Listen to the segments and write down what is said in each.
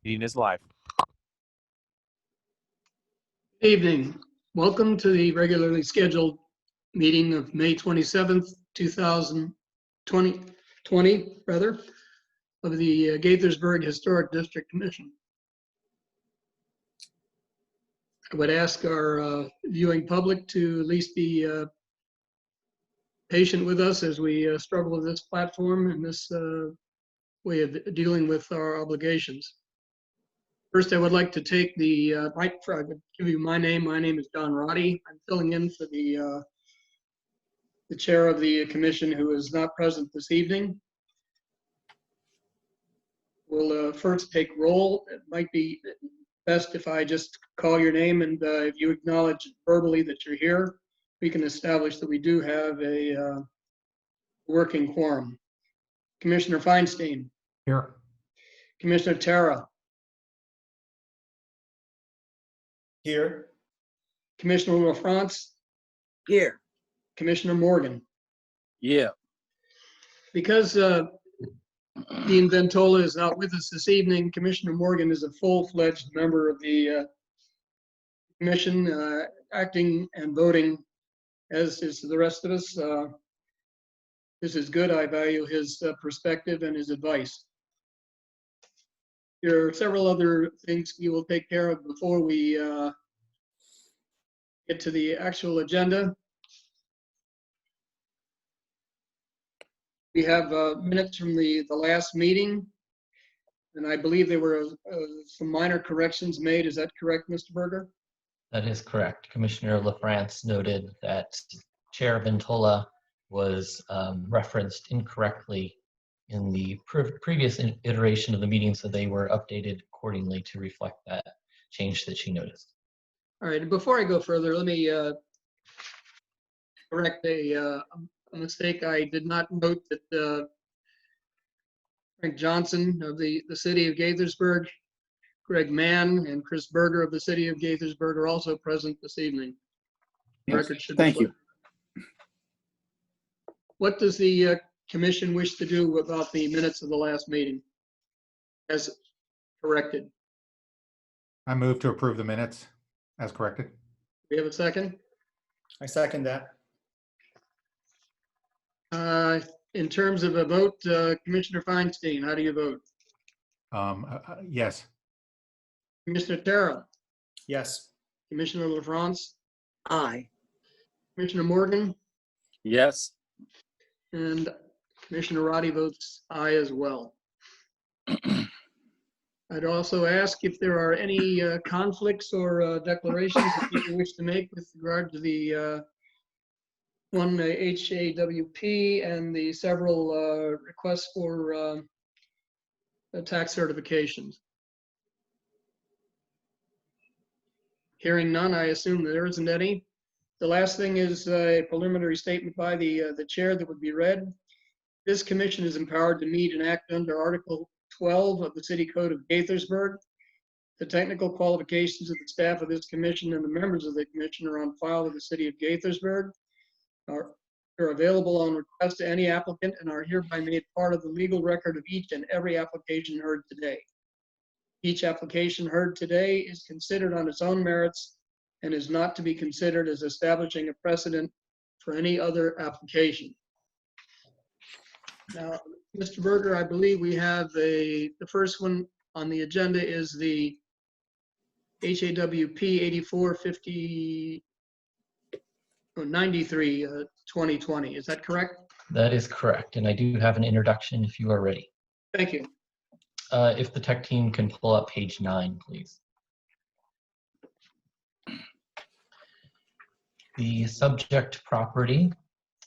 Meeting is live. Good evening. Welcome to the regularly scheduled meeting of May 27th, 2020, of the Gaithersburg Historic District Commission. I would ask our viewing public to at least be patient with us as we struggle with this platform and this way of dealing with our obligations. First, I would like to take I would give you my name. My name is Don Roddy. I'm filling in for the chair of the commission, who is not present this evening. We'll first take roll. It might be best if I just call your name, and if you acknowledge verbally that you're here, we can establish that we do have a working quorum. Commissioner Feinstein. Here. Commissioner Terra. Here. Commissioner LaFrance. Here. Commissioner Morgan. Yeah. Because Dean Ventola is not with us this evening, Commissioner Morgan is a full-fledged member of the commission, acting and voting as is the rest of us. This is good. I value his perspective and his advice. There are several other things we will take care of before we get to the actual agenda. We have minutes from the last meeting, and I believe there were some minor corrections made. Is that correct, Mr. Berger? That is correct. Commissioner LaFrance noted that Chair Ventola was referenced incorrectly in the previous iteration of the meeting, so they were updated accordingly to reflect that change that she noticed. All right, and before I go further, let me correct a mistake. I did not note that Frank Johnson of the city of Gaithersburg, Greg Mann, and Chris Berger of the city of Gaithersburg are also present this evening. Yes, Record should thank reflect. you. What does the commission wish to do about the minutes of the last meeting as corrected? I move to approve the minutes as corrected. We have a second? I second that. In terms of a vote, Commissioner Feinstein, how do you vote? Yes. Commissioner Terra? Yes. Commissioner LaFrance? Aye. Commissioner Morgan? Yes. And Commissioner Roddy votes aye as well. I'd also ask if there are any conflicts or declarations that people wish to make with regard to the one HAWP and the several requests for tax certifications. Hearing none, I assume that there isn't any. The last thing is a preliminary statement by the chair that would be read. This commission is empowered to meet and act under Article 12 of the City Code of Gaithersburg. The technical qualifications of the staff of this commission and the members of the commission are on file with the City of Gaithersburg. Are available on request to any applicant and are hereby made part of the legal record of each and every application heard today. Each application heard today is considered on its own merits and is not to be considered as establishing a precedent for any other application. Now, Mr. Berger, I believe we have the first one on the agenda is the HAWP 93 2020. Is that correct? That is correct, and I do have an introduction if you are ready. Thank you. If the tech team can pull up page 9, please. The subject property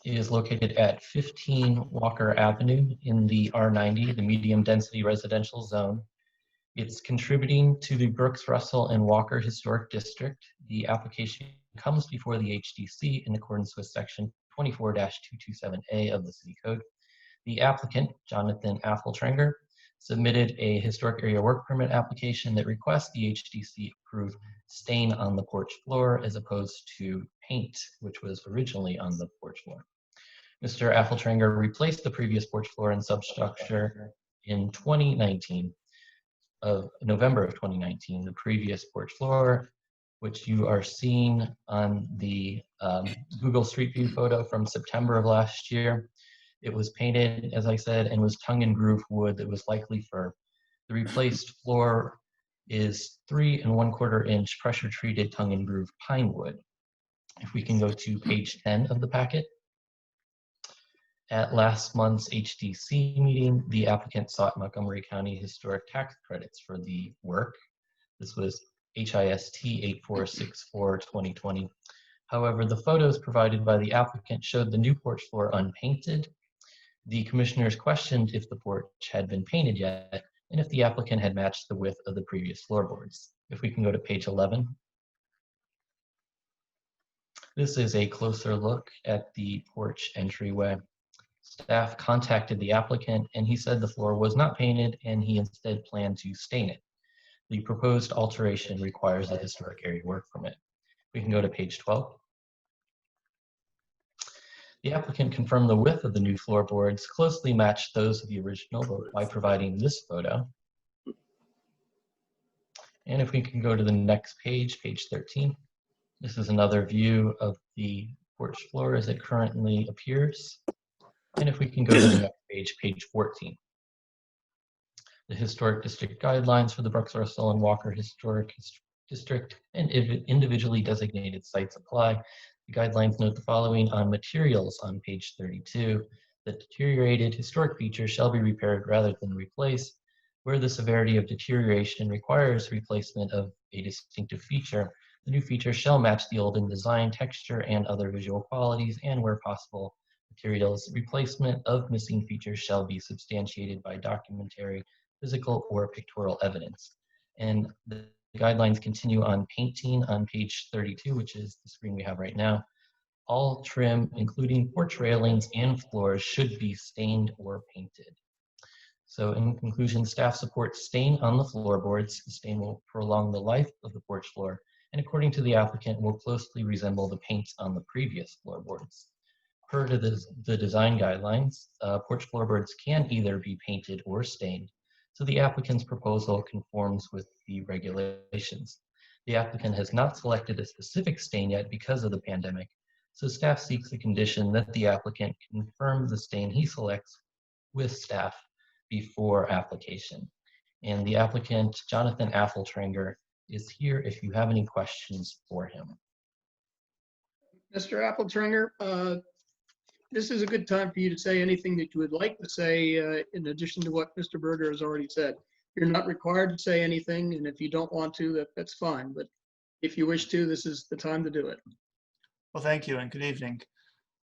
is located at 15 Walker Avenue in the R90, the medium density residential zone. It's contributing to the Brooks, Russell, and Walker Historic District. The application comes before the HDC in accordance with section 24-227A of the City Code. The applicant, Jonathan Affeltrenger, submitted a historic area work permit application that requests the HDC approve stain on the porch floor as opposed to paint, which was originally on the porch floor. Mr. Affeltrenger replaced the previous porch floor and substructure in 2019. of November of 2019, the previous porch floor, which you are seeing on the Google Street View photo from September of last year. It was painted, as I said, and was tongue and groove wood that was likely fir. The replaced floor is 3 1/4 inch pressure treated tongue and groove pine wood. If we can go to page 10 of the packet. At last month's HDC meeting, the applicant sought Montgomery County Historic Tax Credits for the work. This was HIST 8464-2020. However, the photos provided by the applicant showed the new porch floor unpainted. The commissioners questioned if the porch had been painted yet, and if the applicant had matched the width of the previous floorboards. If we can go to page 11. This is a closer look at the porch entryway. Staff contacted the applicant and he said the floor was not painted and he instead planned to stain it. The proposed alteration requires a historic area work permit. We can go to page 12. The applicant confirmed the width of the new floorboards closely matched those of the original by providing this photo. And if we can go to the next page, page 13. This is another view of the porch floor as it currently appears. And if we can go to the next page, page 14. The Historic District Guidelines for the Brooks, Russell, and Walker Historic District and individually designated sites apply. The guidelines note the following on materials on page 32. That deteriorated historic features shall be repaired rather than replaced. Where the severity of deterioration requires replacement of a distinctive feature, the new feature shall match the old in design, texture, and other visual qualities, and where possible, materials replacement of missing features shall be substantiated by documentary, physical, or pictorial evidence. And the guidelines continue on painting on page 32, which is the screen we have right now. All trim, including porch railings and floors, should be stained or painted. So in conclusion, staff supports stain on the floorboards. The stain will prolong the life of the porch floor, and according to the applicant, will closely resemble the paints on the previous floorboards. Per to the design guidelines, porch floorboards can either be painted or stained, so the applicant's proposal conforms with the regulations. The applicant has not selected a specific stain yet because of the pandemic, so staff seeks a condition that the applicant confirm the stain he selects with staff before application. And the applicant, Jonathan Affeltranger, is here if you have any questions for him. Mr. Appletringer, this is a good time for you to say anything that you would like to say in addition to what Mr. Berger has already said. You're not required to say anything, and if you don't want to, that's fine. But if you wish to, this is the time to do it. Well, thank you and good evening.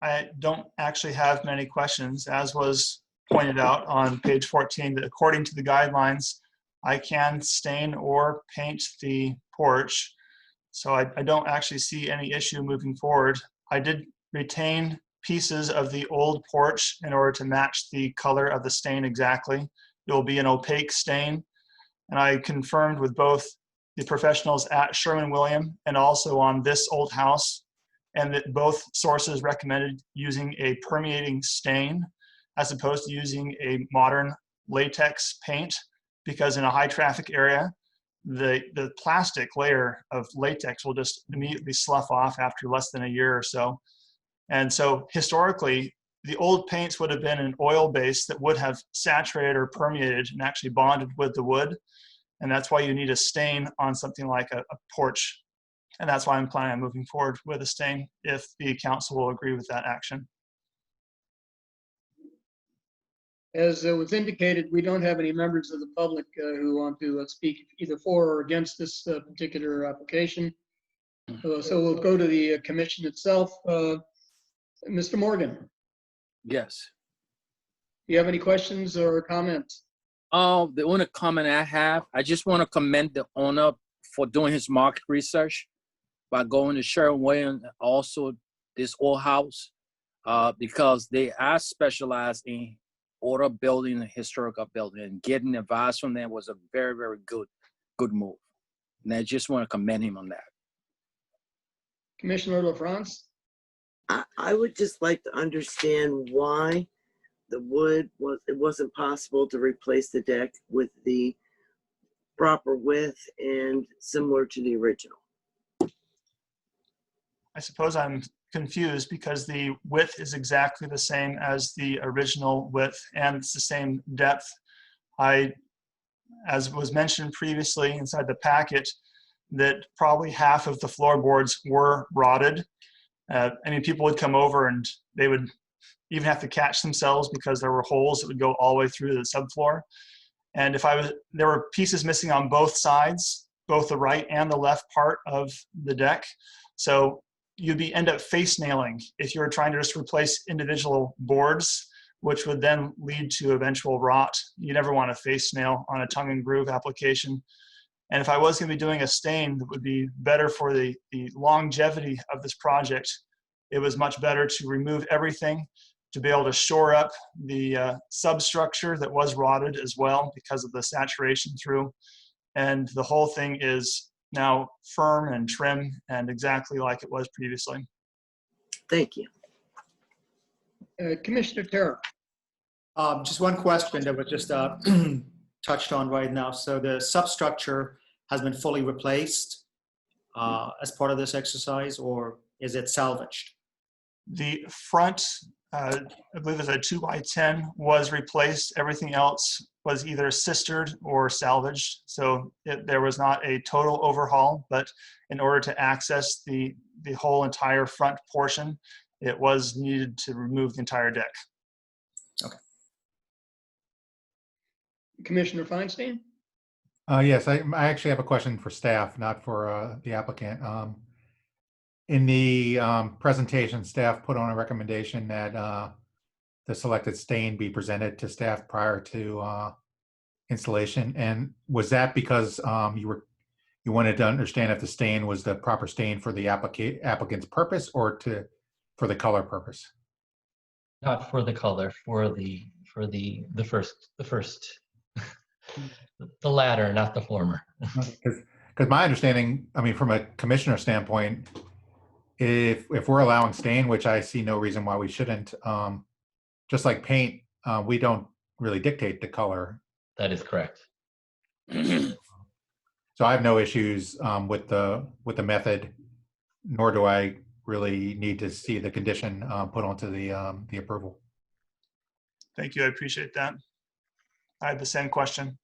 I don't actually have many questions. As was pointed out on page 14, that according to the guidelines, I can stain or paint the porch. So I don't actually see any issue moving forward. I did retain pieces of the old porch in order to match the color of the stain exactly. It will be an opaque stain. And I confirmed with both the professionals at Sherwin-Williams and also on this old house, and that both sources recommended using a permeating stain as opposed to using a modern latex paint, because in a high traffic area, the plastic layer of latex will just immediately slough off after less than a year or so. And so historically, the old paints would have been an oil base that would have saturated or permeated and actually bonded with the wood. And that's why you need a stain on something like a porch. And that's why I'm planning on moving forward with a stain if the council will agree with that action. As was indicated, we don't have any members of the public who want to speak either for or against this particular application. So we'll go to the commission itself. Mr. Morgan, Yes. do you have any questions or comments? The only comment I have, I just want to commend the owner for doing his market research by going to Sherwin-Williams, also this old house, because they are specialized in older building and historical building, and getting advice from them was a very, very good move. And I just want to commend him on that. Commissioner LaFrance? I would just like to understand why the wood it wasn't possible to replace the deck with the proper width and similar to the original. I suppose I'm confused because the width is exactly the same as the original width and it's the same depth. As was mentioned previously inside the packet, that probably half of the floorboards were rotted. I mean, people would come over and they would even have to catch themselves because there were holes that would go all the way through the subfloor. And there were pieces missing on both sides, both the right and the left part of the deck. So you'd end up face nailing if you were trying to just replace individual boards, which would then lead to eventual rot. You never want to face nail on a tongue and groove application. And if I was going to be doing a stain that would be better for the longevity of this project, it was much better to remove everything, to be able to shore up the substructure that was rotted as well because of the saturation through. And the whole thing is now firm and trim and exactly like it was previously. Thank you. Commissioner Terra. Just one question that was just touched on right now. So the substructure has been fully replaced as part of this exercise, or is it salvaged? The front, I believe it's a 2x10, was replaced. Everything else was either sistered or salvaged. So there was not a total overhaul, but in order to access the whole entire front portion, it was needed to remove the entire deck. Commissioner Feinstein. Yes, I actually have a question for staff, not for the applicant. In the presentation, staff put on a recommendation that the selected stain be presented to staff prior to installation. And was that because you wanted to understand if the stain was the proper stain for the applicant's purpose or for the color purpose? Not for the color, for the first, the latter, not the former. Because my understanding, I mean, from a commissioner standpoint, if we're allowing stain, which I see no reason why we shouldn't, just like paint, we don't really dictate the color. That is correct. So I have no issues with the method, nor do I really need to see the condition put onto the approval. Thank you, I appreciate that. I had the same question.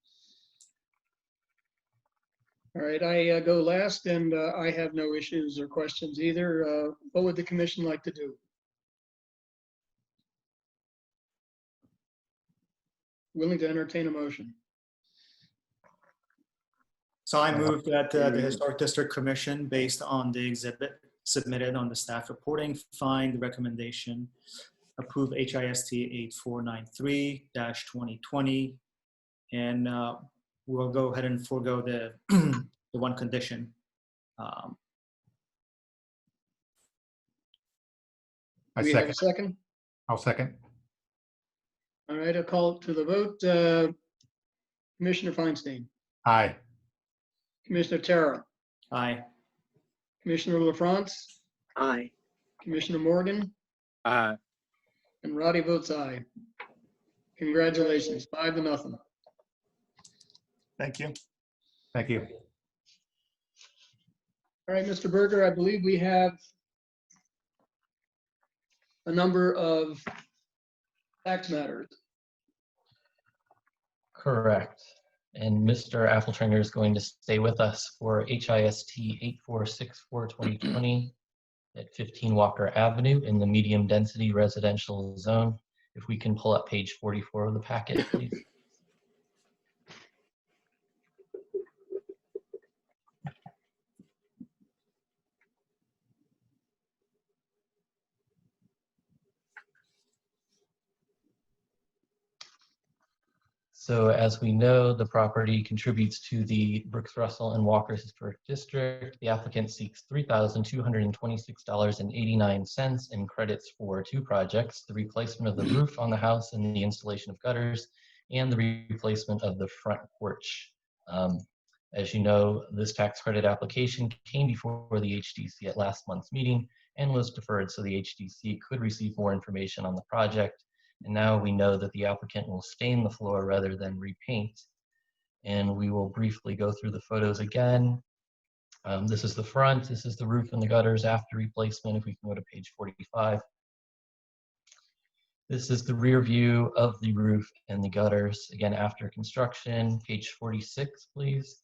All right, I go last, and I have no issues or questions either. What would the commission like to do? Willing to entertain a motion. So I move that the Historic District Commission, based on the exhibit submitted on the staff reporting, find the recommendation, approve HIST 8493-2020, and we'll go ahead and forego the one condition. I Do we have a second. second? I'll second. All right, I'll call to the vote. Commissioner Feinstein, Aye. Commissioner Terra, Aye. Commissioner LaFrance, Aye. Commissioner Morgan, Aye. and Roddy votes aye. Congratulations, 5-0. Thank you. Thank you. All right, Mr. Berger, I believe we have a number of tax matters. Correct. And Mr. Affeltringer is going to stay with us for HIST 8464-2020 at 15 Walker Avenue in the medium density residential zone. If we can pull up page 44 of the packet, please. So as we know, the property contributes to the Brooks Russell and Walker's Historic District. The applicant seeks $3,226.89 in credits for two projects: the replacement of the roof on the house and the installation of gutters, and the replacement of the front porch. As you know, this tax credit application came before the HDC at last month's meeting and was deferred so the HDC could receive more information on the project. And now we know that the applicant will stain the floor rather than repaint. and we will briefly go through the photos again. This is the front, this is the roof and the gutters after replacement. If we can go to page 45. This is the rear view of the roof and the gutters, again, after construction. Page 46, please.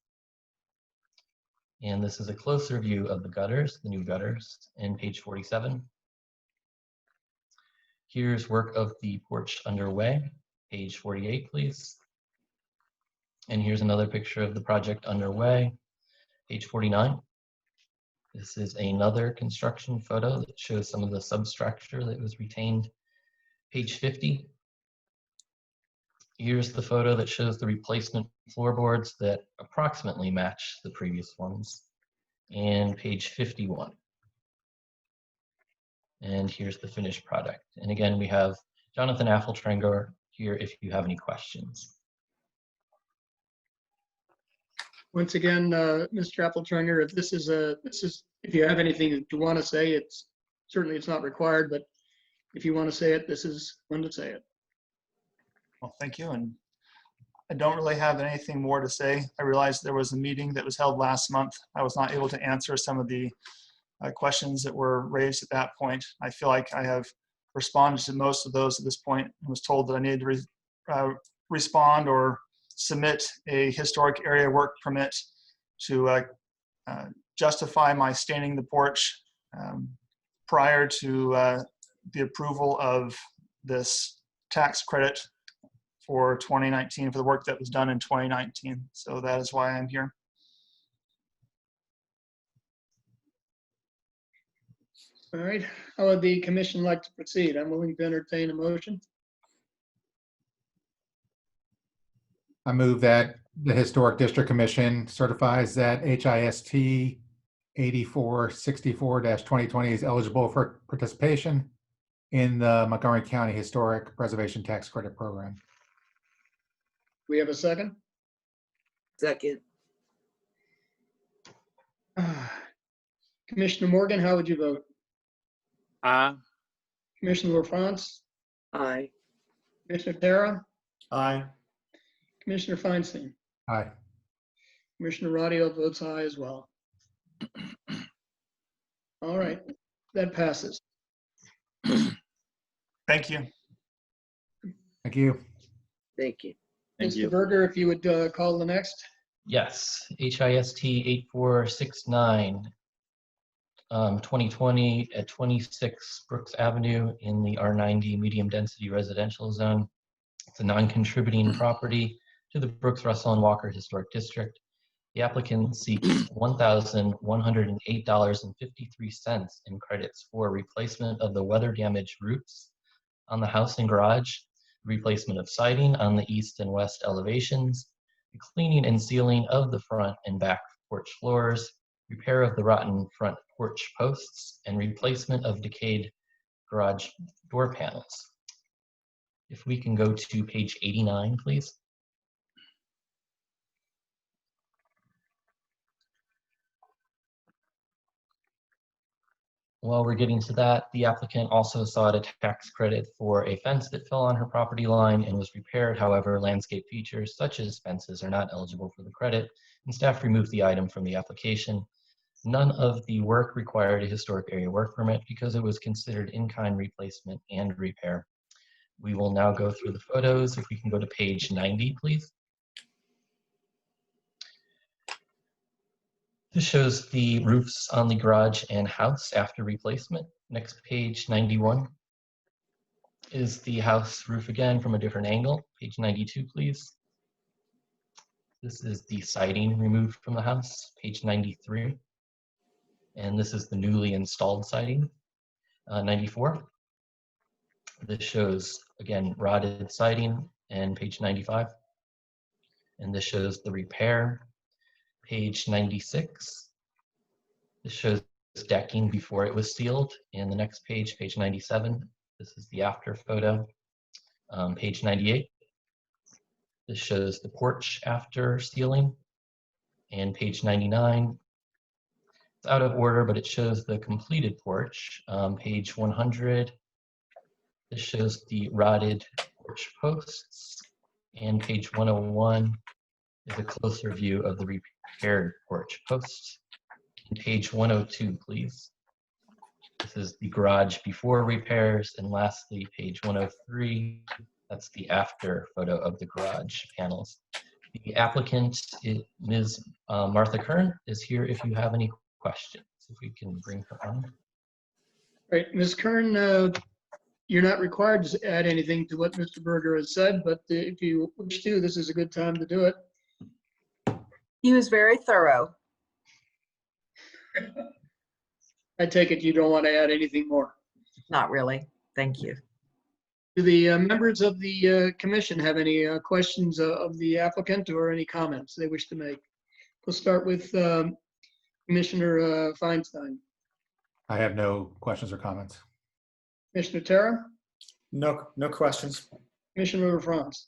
And this is a closer view of the gutters, the new gutters, and page 47. Here's work of the porch underway, page 48, please. And here's another picture of the project underway, page 49. This is another construction photo that shows some of the substructure that was retained, page 50. Here's the photo that shows the replacement floorboards that approximately match the previous ones, and page 51. And here's the finished product. And again, we have Jonathan Affeltrenger here if you have any questions. Once again, Mr. Appletrenger, if you have anything that you want to say, it's not required, but if you want to say it, this is when to say it. Well, thank you. And I don't really have anything more to say. I realized there was a meeting that was held last month. I was not able to answer some of the questions that were raised at that point. I feel like I have responded to most of those at this point and was told that I needed to respond or submit a historic area work permit to justify my staining the porch prior to the approval of this tax credit for 2019, for the work that was done in 2019. So that is why I'm here. All right, how would the commission like to proceed? I'm willing to entertain a motion. I move that the Historic District Commission certifies that HIST 8464-2020 is eligible for participation in the Montgomery County Historic Preservation Tax Credit Program. We have a second? Second. Commissioner Morgan, how would you vote? Aye. Commissioner LaFrance? Aye. Commissioner Terra? Aye. Commissioner Feinstein? Aye. Commissioner Radio votes aye as well. All right, that passes. Thank you. Thank you. Thank you. Thank Mr. you. Berger, if you would call the next. Yes, HIST 8469, 2020 at 26 Brooks Avenue in the R90 medium density residential zone. It's a non-contributing property to the Brooks, Russell, and Walker Historic District. The applicant seeks $1,108.53 in credits for replacement of the weather damaged roofs on the house and garage, replacement of siding on the east and west elevations, the cleaning and sealing of the front and back porch floors, repair of the rotten front porch posts, and replacement of decayed garage door panels. If we can go to page 89, please. While we're getting to that, the applicant also sought a tax credit for a fence that fell on her property line and was repaired. However, landscape features such as fences are not eligible for the credit, and staff removed the item from the application. None of the work required a historic area work permit because it was considered in-kind replacement and repair. We will now go through the photos. If we can go to page 90, please. This shows the roofs on the garage and house after replacement. Next, page 91 is the house roof again from a different angle. Page 92, please. This is the siding removed from the house, page 93. And this is the newly installed siding, 94. This shows, again, rotted siding, and page 95. And this shows the repair, page 96. This shows decking before it was sealed. And the next page, page 97. This is the after photo. Page 98. This shows the porch after sealing. And page 99. It's out of order, but it shows the completed porch. Page 100. This shows the rotted porch posts. And page 101 is a closer view of the repaired porch post. And page 102, please. This is the garage before repairs. And lastly, page 103, that's the after photo of the garage panels. The applicant, Ms. Martha Kern, is here if you have any questions. If we can bring her on. Right, Ms. Kern, you're not required to add anything to what Mr. Berger has said, but if you wish to, this is a good time to do it. He was very thorough. I take it you don't want to add anything more. Not really. Thank you. Do the members of the commission have any questions of the applicant or any comments they wish to make? We'll start with Commissioner Feinstein. I have no questions or comments. Commissioner Terra? No questions. Commissioner LaFrance?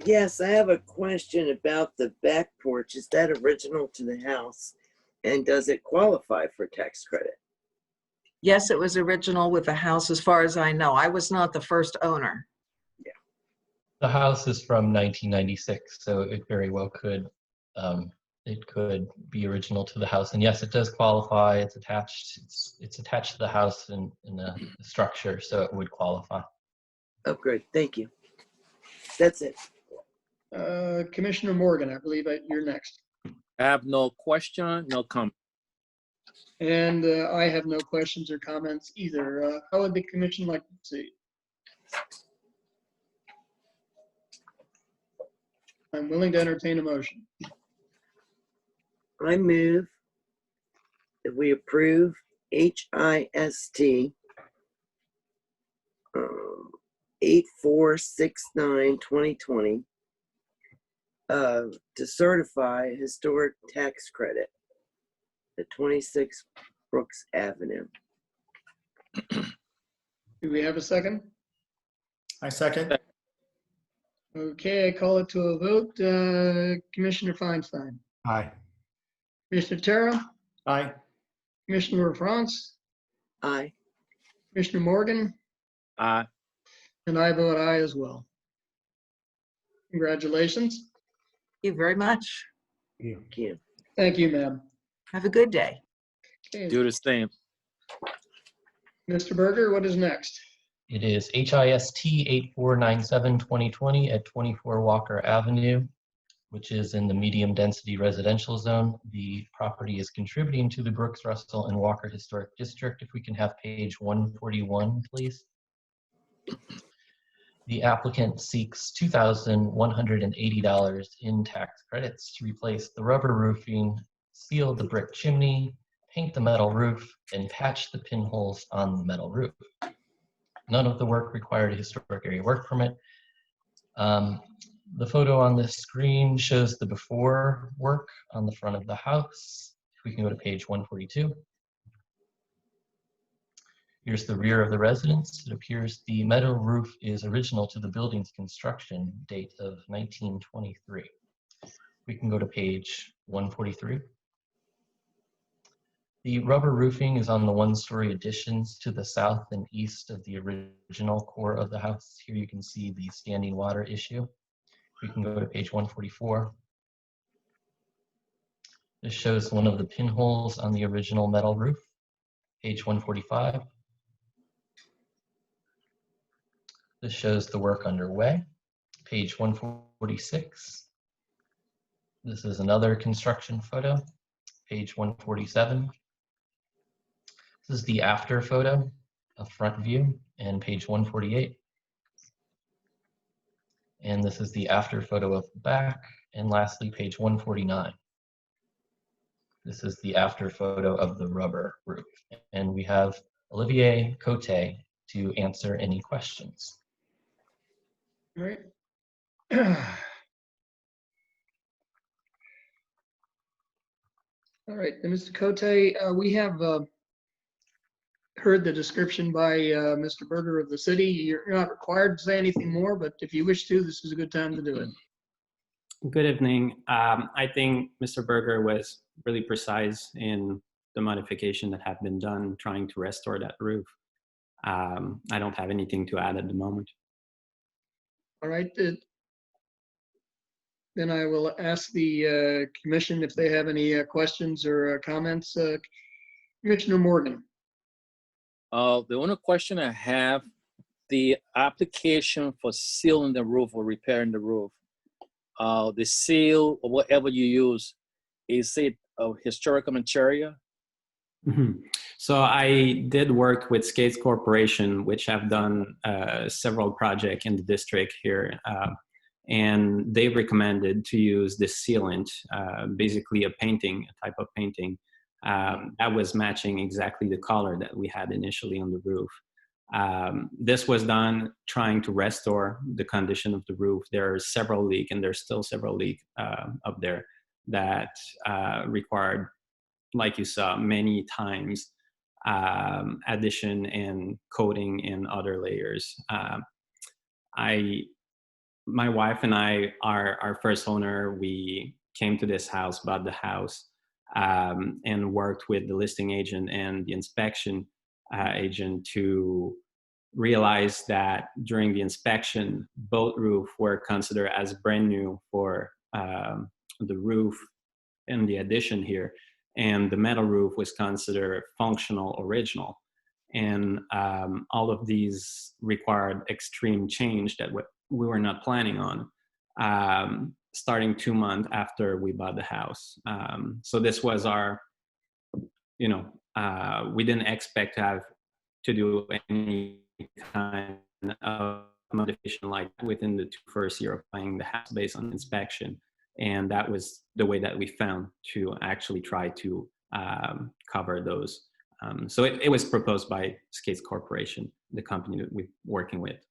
Yes, I have a question about the back porch. Is that original to the house? And does it qualify for tax credit? Yes, it was original with the house as far as I know. I was not the first owner. The house is from 1996, so it very well could be original to the house. And yes, it does qualify. It's attached. It's attached to the house in the structure, so it would qualify. Oh, great. Thank you. That's it. Commissioner Morgan, I believe you're next. I have no question, no comment. And I have no questions or comments either. How would the commission like to proceed? I'm willing to entertain a motion. I move that we approve HIST 8469-2020 to certify historic tax credit at 26 Brooks Avenue. Do we have a second? I second. Okay, I call it to a vote. Commissioner Feinstein, Aye. Commissioner Terra, Aye. Commissioner LaFrance, Aye. Commissioner Morgan, Aye. and I vote aye as well. Congratulations. Thank you very much. Thank you. Thank you, ma'am. Have a good day. Okay, Do the same. Mr. Berger, what is next? It is HIST 8497-2020 at 24 Walker Avenue, which is in the medium density residential zone. The property is contributing to the Brooks, Russell, and Walker Historic District. If we can have page 141, please. The applicant seeks $2,180 in tax credits to replace the rubber roofing, seal the brick chimney, paint the metal roof, and patch the pinholes on the metal roof. None of the work required a historic area work permit. The photo on this screen shows the before work on the front of the house. If we can go to page 142. Here's the rear of the residence. It appears the metal roof is original to the building's construction date of 1923. We can go to page 143. The rubber roofing is on the one-story additions to the south and east of the original core of the house. Here you can see the standing water issue. We can go to page 144. This shows one of the pinholes on the original metal roof. Page 145. This shows the work underway. Page 146. This is another construction photo. Page 147. This is the after photo, a front view, and page 148. And this is the after photo of the back, and lastly, page 149. This is the after photo of the rubber roof. And we have Olivier Cote to answer any questions. All right. All right, and Mr. Cote, we have heard the description by Mr. Berger of the city. You're not required to say anything more, but if you wish to, this is a good time to do it. Good evening. I think Mr. Berger was really precise in the modification that have been done trying to restore that roof. I don't have anything to add at the moment. All right. Then I will ask the commission if they have any questions or comments. Commissioner Morgan. The only question I have, the application for sealing the roof or repairing the roof, the seal or whatever you use, is it of historical material? Mhm. So I did work with Skates Corporation, which have done several projects in the district here. And they recommended to use this sealant, basically a type of painting, that was matching exactly the color that we had initially on the roof. This was done trying to restore the condition of the roof. There are several leaks, and there's still several leaks up there that required, like you saw, many times addition and coating and other layers. My wife and I, our first owner, we came to this house, bought the house, and worked with the listing agent and the inspection agent to realize that during the inspection, both roofs were considered as brand new for the roof in the addition here, and the metal roof was considered functional original. And all of these required extreme change that we were not planning on, starting 2 months after we bought the house. So this was our, we didn't expect to have to do any kind of modification like within the first year of buying the house based on inspection. And that was the way that we found to actually try to cover those. So it was proposed by Skates Corporation, the company that we're working with.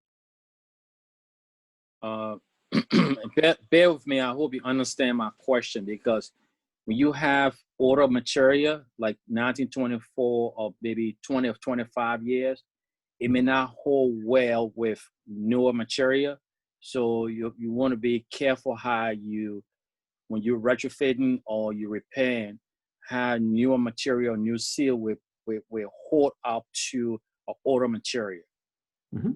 Bear with me. I hope you understand my question, because when you have older material like 1924 or maybe 20 or 25 years, it may not hold well with newer material. So you want to be careful how when you're retrofitting or you're repairing, how newer material, new seal will hold up to an older material. Mm-hmm.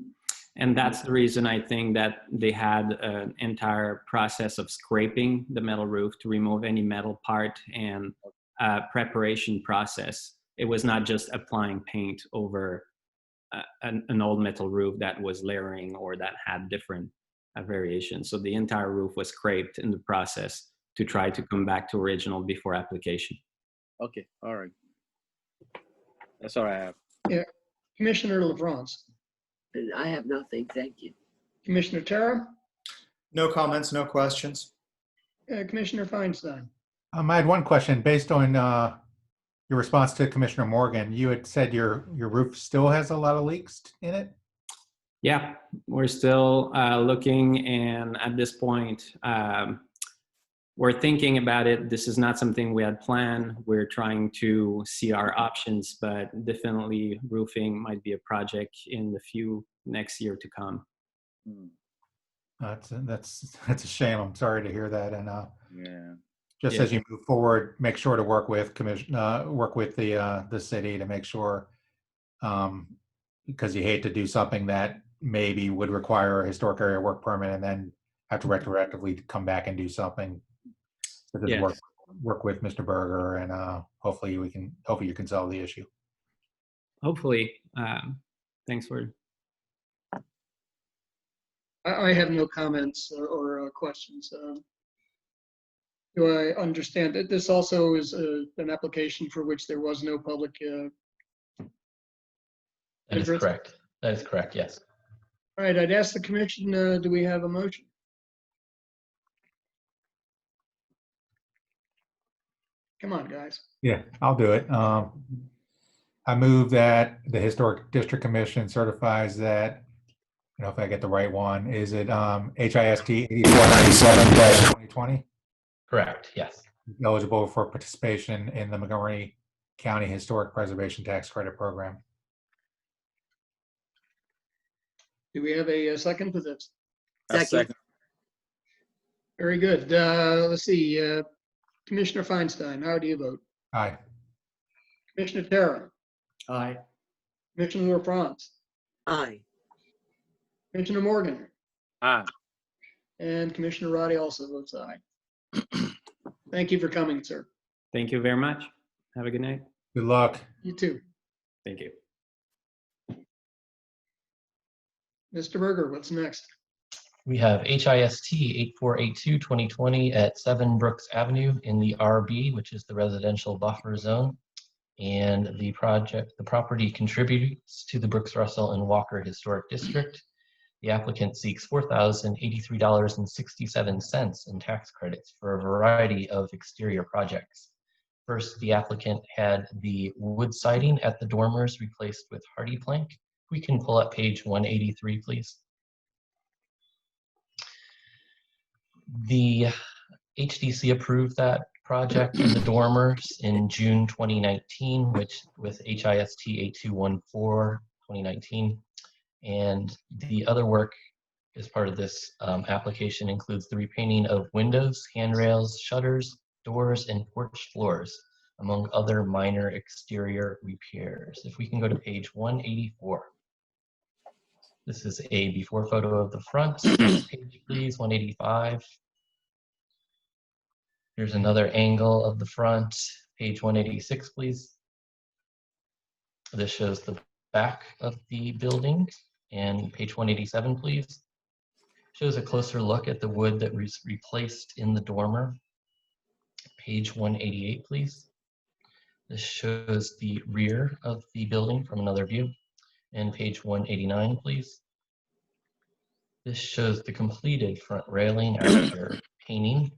And that's the reason I think that they had an entire process of scraping the metal roof to remove any metal part and preparation process. It was not just applying paint over an old metal roof that was layering or that had different variations. So the entire roof was scraped in the process to try to come back to original before application. Okay, all right. That's all I have. Yeah, Commissioner LaFrance. I have nothing, thank you. Commissioner Terra. No comments, no questions. Commissioner Feinstein. I had one question based on your response to Commissioner Morgan. You had said your roof still has a lot of leaks in it? Yeah, we're still looking, and at this point, we're thinking about it. This is not something we had planned. We're trying to see our options, but definitely roofing might be a project in the next year to come. That's a shame. I'm sorry to hear that. And Yeah. just as you move forward, make sure to work with the city to make sure, because you hate to do something that maybe would require a historic area work permit and then have to retroactively come back and do something. So just Yes. work with Mr. Berger, and hopefully you can solve the issue. Hopefully. Thanks for. I have no comments or questions. Do I understand that this also is an application for which there was no public? That is correct. That is correct, yes. All right, I'd ask the commission, do we have a motion? Come on, guys. Yeah, I'll do it. I move that the Historic District Commission certifies that, if I get the right one, is it HIST 8497-2020? Correct, yes. Eligible for participation in the Montgomery County Historic Preservation Tax Credit Program. Do we have a second to this? Second. Very good. Let's see. Commissioner Feinstein, how do you vote? Aye. Commissioner Terra, Aye. Commissioner LaFrance, Aye. Commissioner Morgan, Aye. And Commissioner Roddy also votes aye. Thank you for coming, sir. Thank you very much. Have a good night. Good luck. You too. Thank you. Mr. Berger, what's next? We have HIST 8482-2020 at 7 Brooks Avenue in the RB, which is the residential buffer zone. And the property contributes to the Brooks Russell and Walker Historic District. The applicant seeks $4,083.67 in tax credits for a variety of exterior projects. First, the applicant had the wood siding at the dormers replaced with hardy plank. We can pull up page 183, please. The HDC approved that project in the dormers in June 2019, with HIST 8214-2019. And the other work as part of this application includes the repainting of windows, handrails, shutters, doors, and porch floors, among other minor exterior repairs. If we can go to page 184. This is a before photo of the front. Next page, please, 185. Here's another angle of the front, page 186, please. This shows the back of the building, and page 187, please. Shows a closer look at the wood that was replaced in the dormer. Page 188, please. This shows the rear of the building from another view. And page 189, please. This shows the completed front railing after painting.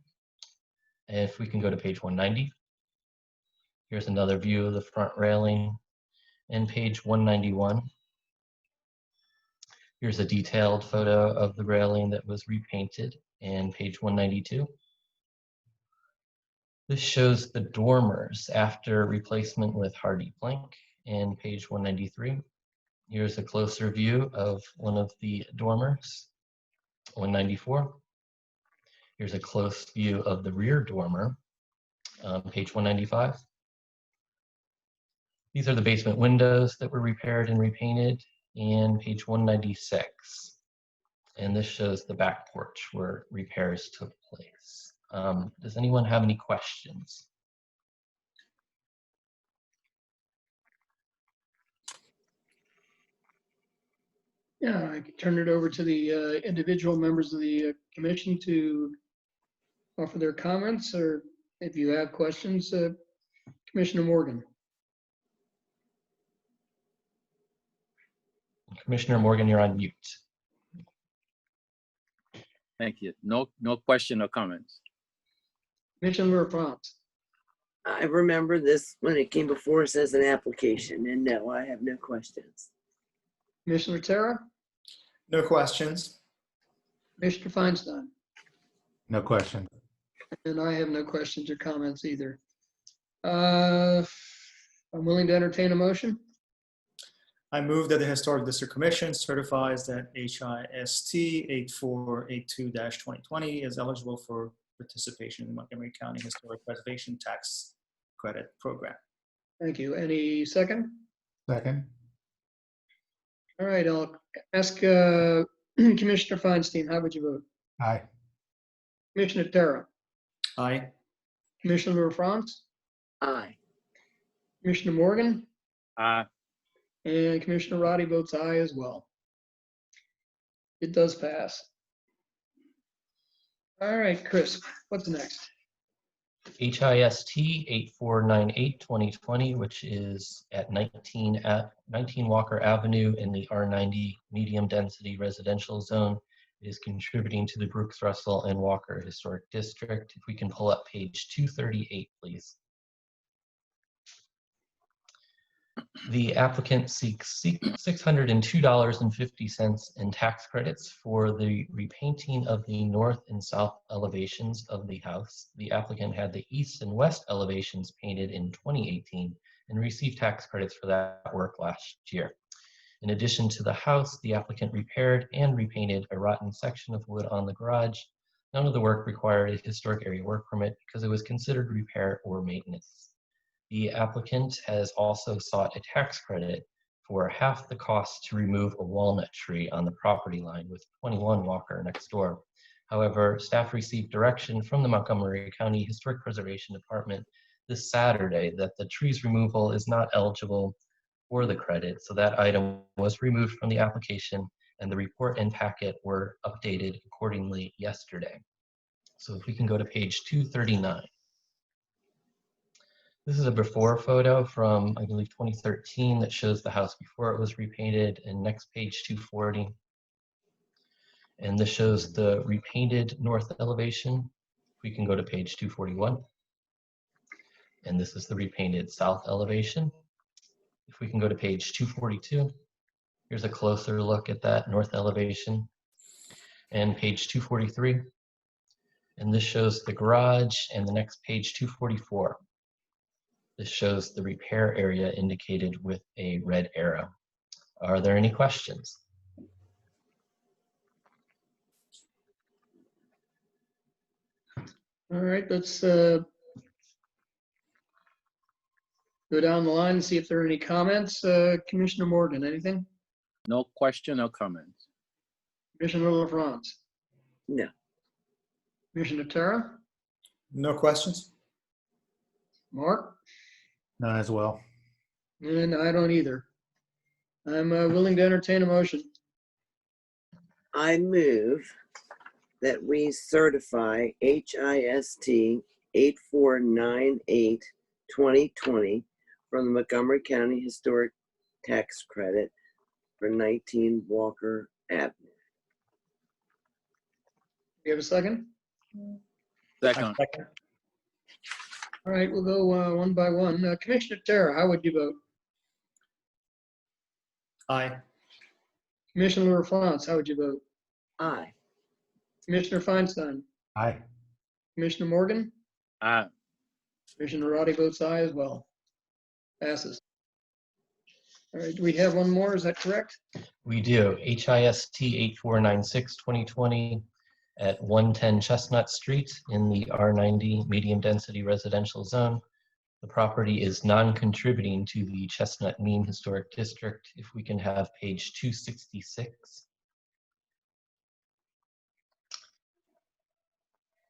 If we can go to page 190. Here's another view of the front railing. And page 191. Here's a detailed photo of the railing that was repainted. And page 192. This shows the dormers after replacement with hardy plank. And page 193. Here's a closer view of one of the dormers. 194. Here's a close view of the rear dormer, page 195. These are the basement windows that were repaired and repainted, and page 196. And this shows the back porch where repairs took place. Does anyone have any questions? Yeah, I could turn it over to the individual members of the commission to offer their comments, or if you have questions, Commissioner Morgan. Commissioner Morgan, you're on mute. Thank you. No question or comments. Commissioner LaFrance. I remember this when it came before us as an application, and no, I have no questions. Commissioner Terra. No questions. Commissioner Feinstein. No question. And I have no questions or comments either. I'm willing to entertain a motion. I move that the Historic District Commission certifies that HIST 8482-2020 is eligible for participation in the Montgomery County Historic Preservation Tax Credit Program. Thank you. Any second? Second. All right, I'll ask Commissioner Feinstein, how would you vote? Aye. Commissioner Terra. Aye. Commissioner LaFrance. Aye. Commissioner Morgan. Aye. And Commissioner Roddy votes aye as well. It does pass. All right, Chris, what's next? HIST 8498-2020, which is at 19 Walker Avenue in the R90 medium density residential zone, is contributing to the Brooks Russell and Walker Historic District. If we can pull up page 238, please. The applicant seeks $602.50 in tax credits for the repainting of the north and south elevations of the house. The applicant had the east and west elevations painted in 2018 and received tax credits for that work last year. In addition to the house, the applicant repaired and repainted a rotten section of wood on the garage. None of the work required a historic area work permit because it was considered repair or maintenance. The applicant has also sought a tax credit for half the cost to remove a walnut tree on the property line with 21 Walker next door. However, staff received direction from the Montgomery County Historic Preservation Department this Saturday that the trees removal is not eligible for the credit, so that item was removed from the application and the report and packet were updated accordingly yesterday. So if we can go to page 239. This is a before photo from, I believe, 2013 that shows the house before it was repainted, and next page 240. And this shows the repainted north elevation. We can go to page 241. And this is the repainted south elevation. If we can go to page 242, here's a closer look at that north elevation. And page 243. And this shows the garage, and the next page 244. This shows the repair area indicated with a red arrow. Are there any questions? All right, let's go down the line and see if there are any comments. Commissioner Morgan, anything? No question, no comments. Commissioner LaFrance? No. Commissioner Terra? No questions? Mark? None as well. And I don't either. I'm willing to entertain a motion. I move that we certify HIST 8498-2020 from the Montgomery County Historic Tax Credit for 19 Walker Avenue. You have a second? Second, All right, we'll go one by one. Commissioner Terra, how would you vote? Aye. Commissioner LaFrance, how would you vote? Aye. Commissioner Feinstein? Aye. Commissioner Morgan? aye. Commissioner Roddy votes aye as well. Passes. All right, do we have one more? Is that correct? We do. HIST 8496-2020 at 110 Chestnut Street in the R90 medium density residential zone. The property is non-contributing to the Chestnut Mean Historic District. If we can have page 266.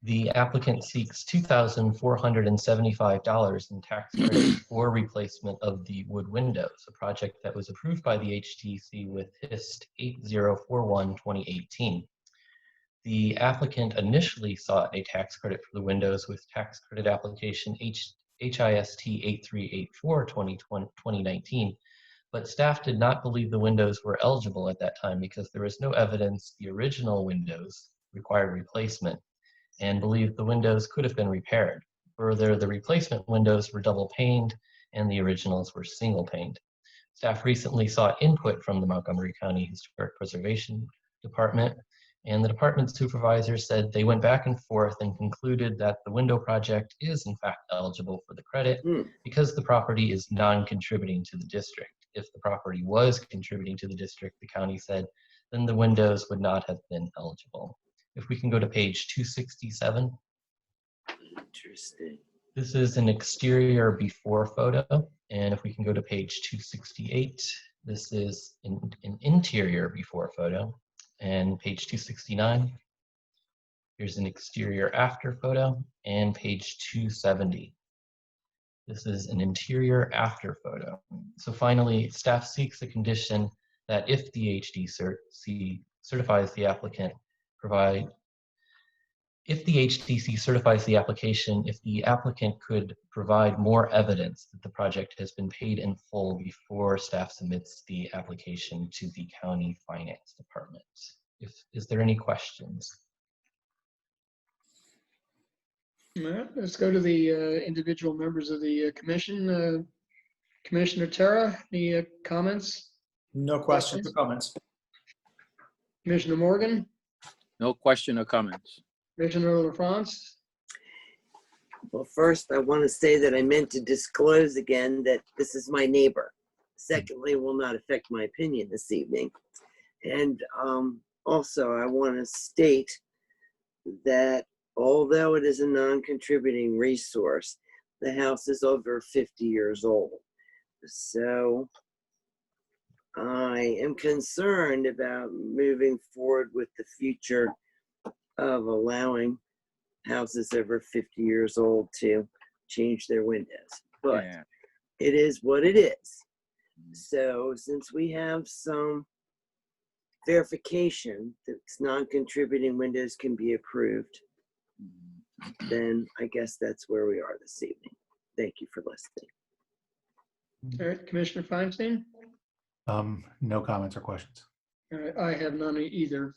The applicant seeks $2,475 in tax credit for replacement of the wood windows, a project that was approved by the HTC with HIST 8041-2018. The applicant initially sought a tax credit for the windows with tax credit application HIST 8384-2019, but staff did not believe the windows were eligible at that time because there was no evidence the original windows required replacement, and believed the windows could have been repaired. Further, the replacement windows were double paned and the originals were single paned. Staff recently sought input from the Montgomery County Historic Preservation Department, and the department supervisor said they went back and forth and concluded that the window project is in fact eligible for the credit because the property is non-contributing to the district. If the property was contributing to the district, the county said, then the windows would not have been eligible. If we can go to page 267. Interesting. This is an exterior before photo. And if we can go to page 268, this is an interior before photo. And page 269, here's an exterior after photo. And page 270. This is an interior after photo. So finally, staff seeks a condition that if the HDC certifies the applicant, if the HDC certifies the application, if the applicant could provide more evidence that the project has been paid in full before staff submits the application to the county finance department. Is there any questions? All right, let's go to the individual members of the commission. Commissioner Terra, any comments? No questions or comments? Commissioner Morgan? No question or comments. Commissioner LaFrance? Well, first, I want to say that I meant to disclose again that this is my neighbor. Secondly, it will not affect my opinion this evening. And also, I want to state that although it is a non-contributing resource, the house is over 50 years old. So I am concerned about moving forward with the future of allowing houses over 50 years old to change their windows, but Yeah. it is what it is. So since we have some verification that non-contributing windows can be approved, then I guess that's where we are this evening. Thank you for listening. All right, Commissioner Feinstein? No comments or questions. All right, I have none either.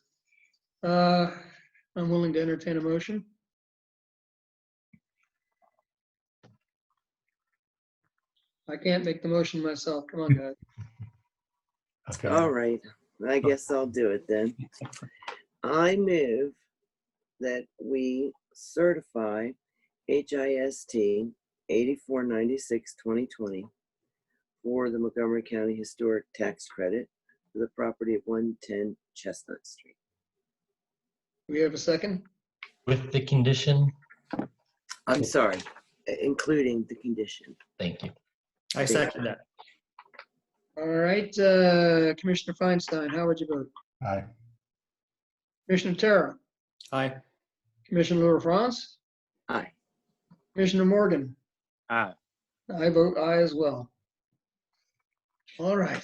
I'm willing to entertain a motion. I can't make the motion myself. Come on, guys. Okay. All right, I guess I'll do it then. I move that we certify HIST 8496-2020 for the Montgomery County Historic Tax Credit for the property at 110 Chestnut Street. We have a second? With the condition, I'm sorry, including the condition. thank you. I second that. All right, Commissioner Feinstein, how would you vote? Aye. Commissioner Terra? Aye. Commissioner LaFrance? Aye. Commissioner Morgan? Aye. I vote aye as well. All right.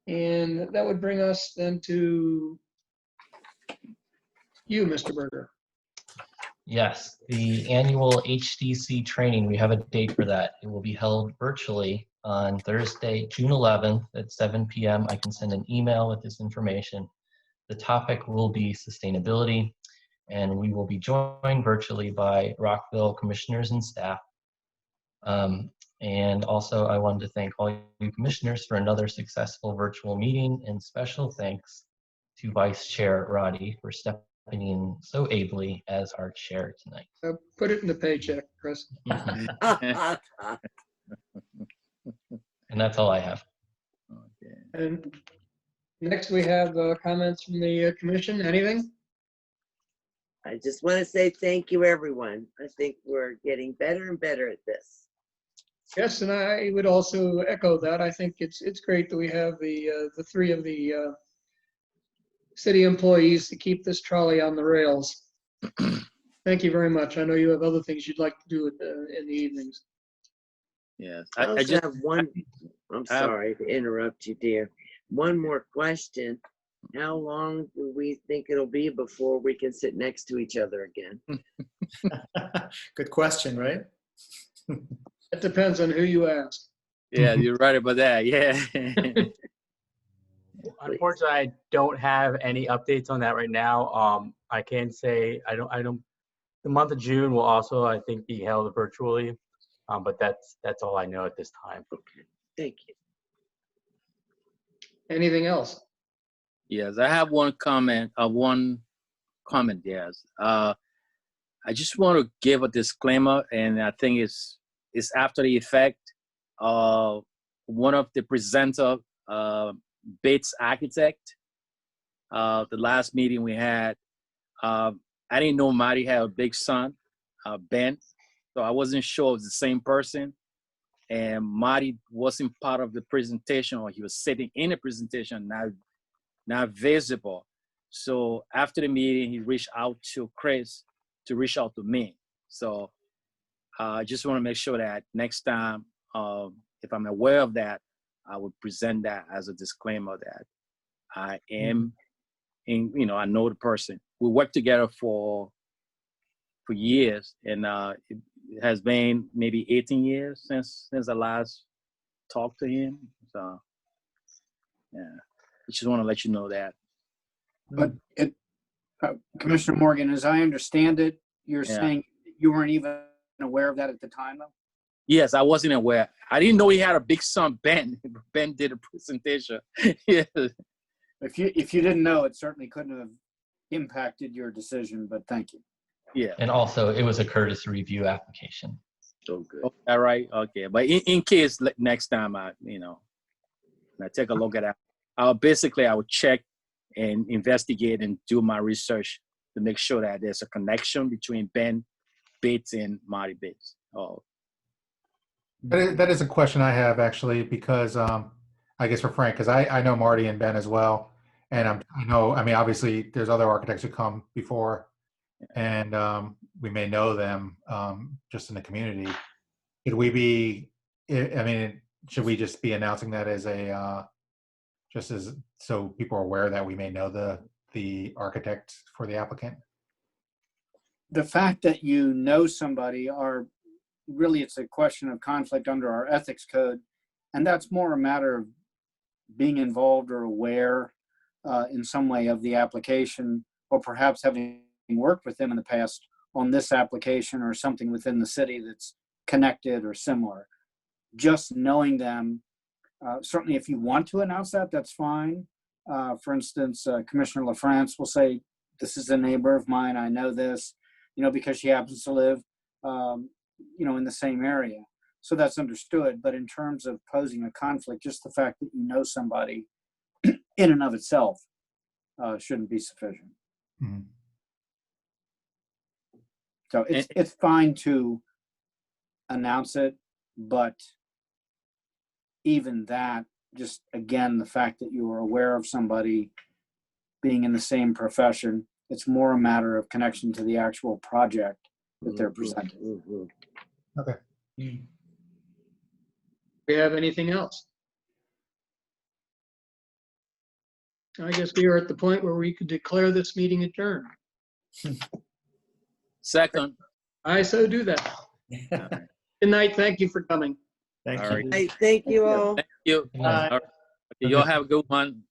And that would bring us then to you, Mr. Berger. Yes, the annual HDC training, we have a date for that. It will be held virtually on Thursday, June 11th at 7 p.m. I can send an email with this information. The topic will be sustainability, and we will be joined virtually by Rockville commissioners and staff. And also, I wanted to thank all you commissioners for another successful virtual meeting, and special thanks to Vice Chair Roddy for stepping in so ably as our chair tonight. Put it in the paycheck, Chris. And that's all I have. Okay. And next we have comments from the commission. Anything? I just want to say thank you, everyone. I think we're getting better and better at this. Yes, and I would also echo that. I think it's great that we have the three of the city employees to keep this trolley on the rails. Thank you very much. I know you have other things you'd like to do in the evenings. Yes. I also I just have one, I'm I have- sorry to interrupt you, dear. One more question. How long do we think it'll be before we can sit next to each other again? Good question, right? It depends on who you ask. yeah, you're right about that. Yeah. Unfortunately, I don't have any updates on that right now. I can say I don't. The month of June will also, I think, be held virtually, but that's all I know at this time. Okay, thank you. Anything else? Yes, I have one comment. Yes. I just want to give a disclaimer, and I think it's after the effect. One of the presenter, Bates Architect, the last meeting we had, I didn't know Marty had a big son, Ben, so I wasn't sure it was the same person. And Marty wasn't part of the presentation, or he was sitting in the presentation, not visible. So after the meeting, he reached out to Chris to reach out to me. So I just want to make sure that next time, if I'm aware of that, I would present that as a disclaimer that I am, I know the person. We worked together for years, and it has been maybe 18 years since I last talked to him. So yeah, I just want to let you know that. But Commissioner Morgan, as I understand it, you're Yeah. saying you weren't even aware of that at the time, though? Yes, I wasn't aware. I didn't know he had a big son, Ben. Ben did a presentation. Yeah. If you didn't know, it certainly couldn't have impacted your decision, but thank you. Yeah. And also, it was a courtesy review application. So good. All right. Okay. But in case next time I take a look at that, I would check and investigate and do my research to make sure that there's a connection between Ben Bates and Marty Bates. Oh, That is a question I have actually, because I guess for Frank, because I know Marty and Ben as well. And I know, I mean, obviously, there's other architects who come before, and we may know them just in the community. Should we be? I mean, should we just be announcing that as a just as so people are aware that we may know the architect for the applicant? The fact that you know somebody really, it's a question of conflict under our ethics code. And that's more a matter of being involved or aware in some way of the application, or perhaps having worked with them in the past on this application or something within the city that's connected or similar. Just knowing them, certainly if you want to announce that, that's fine. For instance, Commissioner LaFrance will say, this is a neighbor of mine, I know this, because she happens to live, in the same area. So that's understood. But in terms of posing a conflict, just the fact that you know somebody in and of itself shouldn't be sufficient. Mhm. So it's fine to announce it, but even that, just again, the fact that you are aware of somebody being in the same profession, it's more a matter of connection to the actual project that they're presenting. Okay. We have anything else? I guess we are at the point where we could declare this meeting adjourned. Second. I so do that. Good night. Thank you for coming. Thank All right. you. Hey, thank you all. Thank you. Good night. All right. Okay, y'all have a good one.